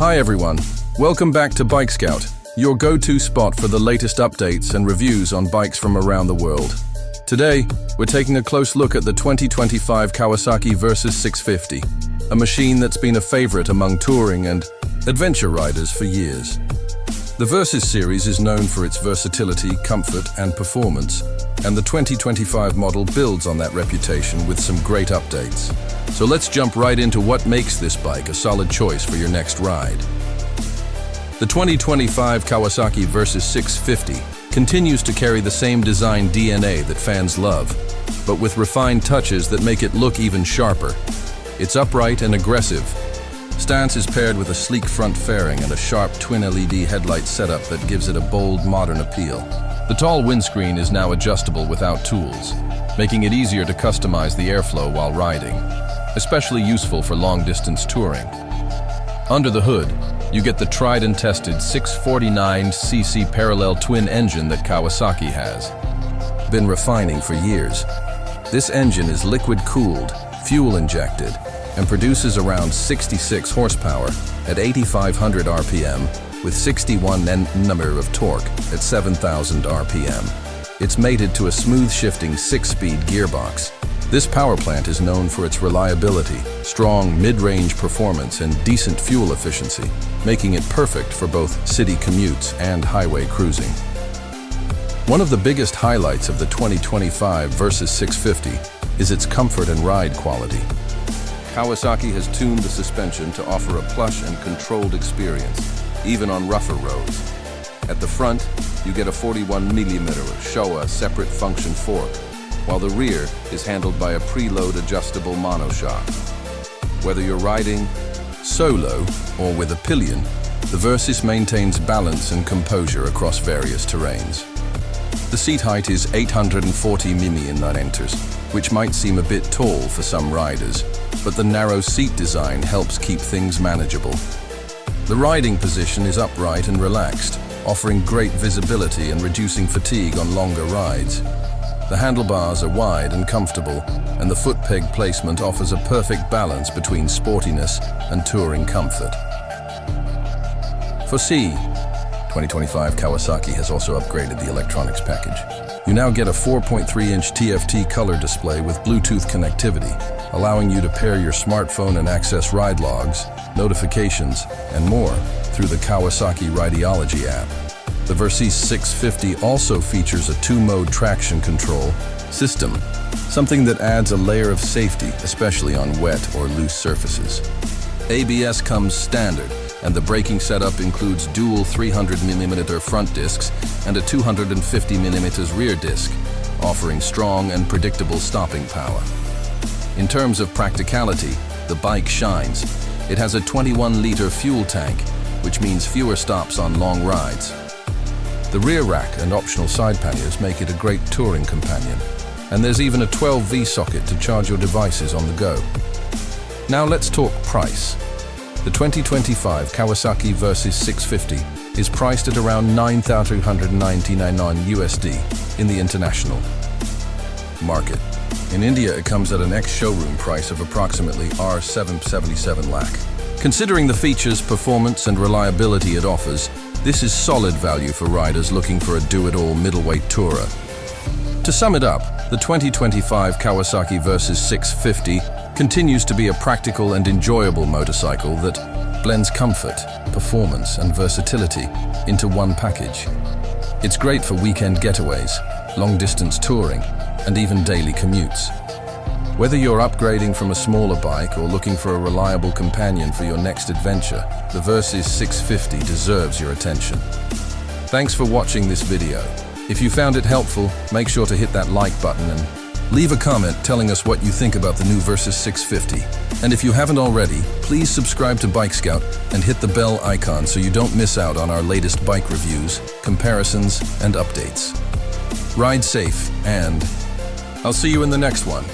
Hi everyone, welcome back to Bike Scout, your go-to spot for the latest updates and reviews on bikes from around the world. Today, we're taking a close look at the 2025 Kawasaki Versys 650, a machine that's been a favorite among touring and adventure riders for years. The Versys series is known for its versatility, comfort, and performance, and the 2025 model builds on that reputation with some great updates. So let's jump right into what makes this bike a solid choice for your next ride. The 2025 Kawasaki Versys 650 continues to carry the same design DNA that fans love, but with refined touches that make it look even sharper. It's upright and aggressive. Stance is paired with a sleek front fairing and a sharp twin LED headlight setup that gives it a bold, modern appeal. The tall windscreen is now adjustable without tools, making it easier to customize the airflow while riding, especially useful for long-distance touring. Under the hood, you get the tried and tested 649cc parallel twin engine that Kawasaki has been refining for years. This engine is liquid-cooled, fuel-injected, and produces around 66 horsepower at 8,500 RPM with 61 Nm of torque at 7,000 RPM. It's mated to a smooth-shifting 6-speed gearbox. This power plant is known for its reliability, strong mid-range performance, and decent fuel efficiency, making it perfect for both city commutes and highway cruising. One of the biggest highlights of the 2025 Versys 650 is its comfort and ride quality. Kawasaki has tuned the suspension to offer a plush and controlled experience, even on rougher roads. At the front, you get a 41mm Showa separate function fork, while the rear is handled by a preload adjustable monoshock. Whether you're riding solo or with a pillion, the Versys maintains balance and composure across various terrains. The seat height is 840 mm, which might seem a bit tall for some riders, but the narrow seat design helps keep things manageable. The riding position is upright and relaxed, offering great visibility and reducing fatigue on longer rides. The handlebars are wide and comfortable, and the foot peg placement offers a perfect balance between sportiness and touring comfort. For C, 2025 Kawasaki has also upgraded the electronics package. You now get a 4.3-inch TFT color display with Bluetooth connectivity, allowing you to pair your smartphone and access ride logs, notifications, and more through the Kawasaki Rideology app. The Versys 650 also features a 2-mode traction control system, something that adds a layer of safety, especially on wet or loose surfaces. ABS comes standard, and the braking setup includes dual 300mm front discs and a 250mm rear disc, offering strong and predictable stopping power. In terms of practicality, the bike shines. It has a 21-liter fuel tank, which means fewer stops on long rides. The rear rack and optional side panniers make it a great touring companion, and there's even a 12V socket to charge your devices on the go. Now let's talk price. The 2025 Kawasaki Versys 650 is priced at around $9,299 USD in the international market. In India, it comes at an ex-showroom price of approximately R777 lakh. Considering the features, performance, and reliability it offers, this is solid value for riders looking for a do-it-all middleweight tourer. To sum it up, the 2025 Kawasaki Versys 650 continues to be a practical and enjoyable motorcycle that blends comfort, performance, and versatility into one package. It's great for weekend getaways, long-distance touring, and even daily commutes. Whether you're upgrading from a smaller bike or looking for a reliable companion for your next adventure, the Versys 650 deserves your attention. Thanks for watching this video. If you found it helpful, make sure to hit that like button and leave a comment telling us what you think about the new Versys 650. And if you haven't already, please subscribe to Bike Scout and hit the bell icon so you don't miss out on our latest bike reviews, comparisons, and updates. Ride safe, and I'll see you in the next one.